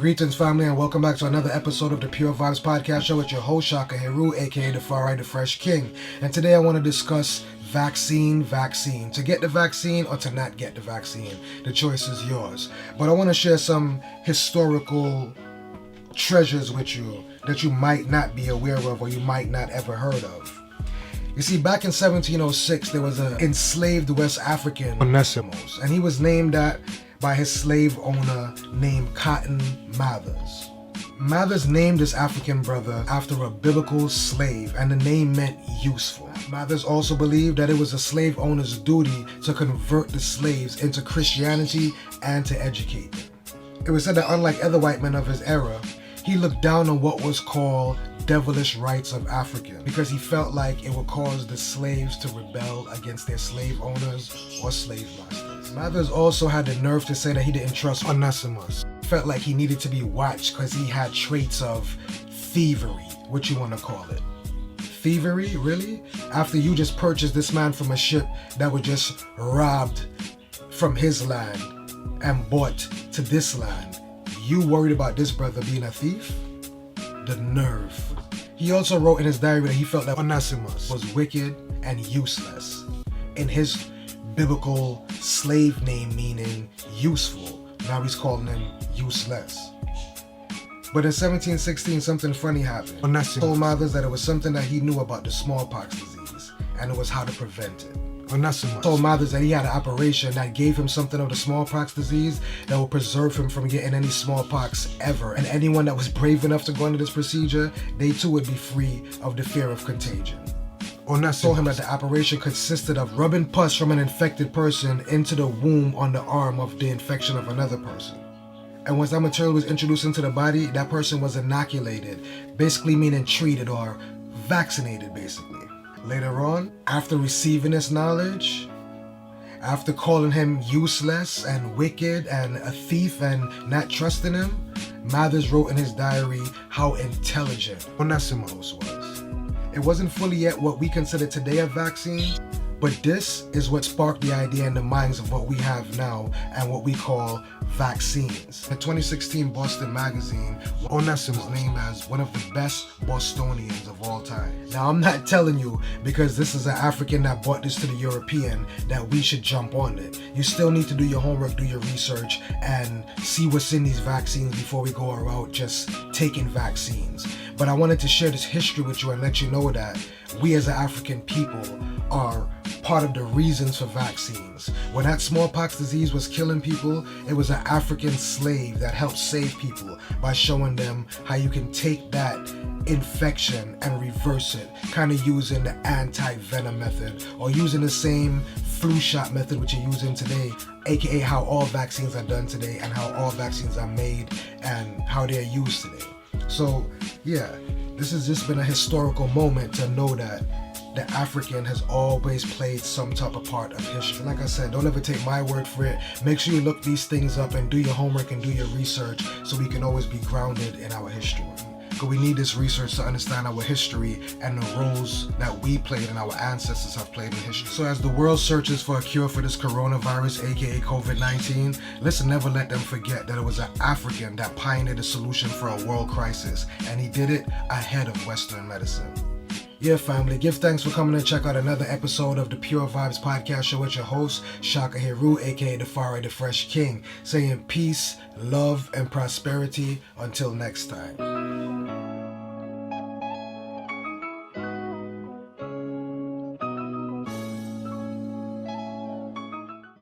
Greetings, family, and welcome back to another episode of the Pure Vibes Podcast Show with your host, Shaka Heru, aka the Far Right, the Fresh King. And today I want to discuss vaccine. To get the vaccine or to not get the vaccine. The choice is yours. But I want to share some historical treasures with you that you might not be aware of or you might not ever heard of. You see, back in 1706, there was an enslaved West African, Onesimus, and he was named that by his slave owner named Cotton Mathers. Mathers named his African brother after a biblical slave, and the name meant useful. Mathers also believed that it was a slave owner's duty to convert the slaves into Christianity and to educate them. It was said that unlike other white men of his era, he looked down on what was called devilish rights of Africans because he felt like it would cause the slaves to rebel against their slave owners or slave masters. Mathers also had the nerve to say that he didn't trust Onesimus. He felt like he needed to be watched because he had traits of thievery, what you want to call it. Thievery, really? After you just purchased this man from a ship that was just robbed from his land and bought to this land, you worried about this brother being a thief? The nerve. He also wrote in his diary that he felt that Onesimus was wicked and useless. In his biblical slave name meaning useful, now he's calling him useless. But in 1716, something funny happened. Onesimus told Mathers that it was something that he knew about the smallpox disease, and it was how to prevent it. Onesimus told Mathers that he had an operation that gave him something of the smallpox disease that would preserve him from getting any smallpox ever. And anyone that was brave enough to go into this procedure, they too would be free of the fear of contagion. Onesimus told him that the operation consisted of rubbing pus from an infected person into the wound on the arm of the infection of another person. And once that material was introduced into the body, that person was inoculated, basically meaning treated or vaccinated, basically. Later on, after receiving this knowledge, after calling him useless and wicked and a thief and not trusting him, Mathers wrote in his diary how intelligent Onesimus was. It wasn't fully yet what we consider today a vaccine, but this is what sparked the idea in the minds of what we have now and what we call vaccines. The 2016 Boston magazine, Onesimus was named as one of the best Bostonians of all time. Now, I'm not telling you because this is an African that bought this to the European that we should jump on it. You still need to do your homework, do your research, and see what's in these vaccines before we go around just taking vaccines. But I wanted to share this history with you and let you know that we as an African people are part of the reasons for vaccines. When that smallpox disease was killing people, it was an African slave that helped save people by showing them how you can take that infection and reverse it, kind of using the anti-venom method or using the same flu shot method which you're using today, aka how all vaccines are done today and how all vaccines are made and how they're used today. So yeah, this has just been a historical moment to know that the African has always played some type of part of history. Like I said, don't ever take my word for it. Make sure you look these things up and do your homework and do your research so we can always be grounded in our history. Because we need this research to understand our history and the roles that we played and our ancestors have played in history. So as the world searches for a cure for this coronavirus, aka COVID-19, let's never let them forget that it was an African that pioneered a solution for a world crisis, and he did it ahead of Western medicine. Yeah, family, give thanks for coming to check out another episode of the Pure Vibes Podcast Show with your host, Shaka Heru, aka the Far Right, the Fresh King, saying peace, love, and prosperity until next time.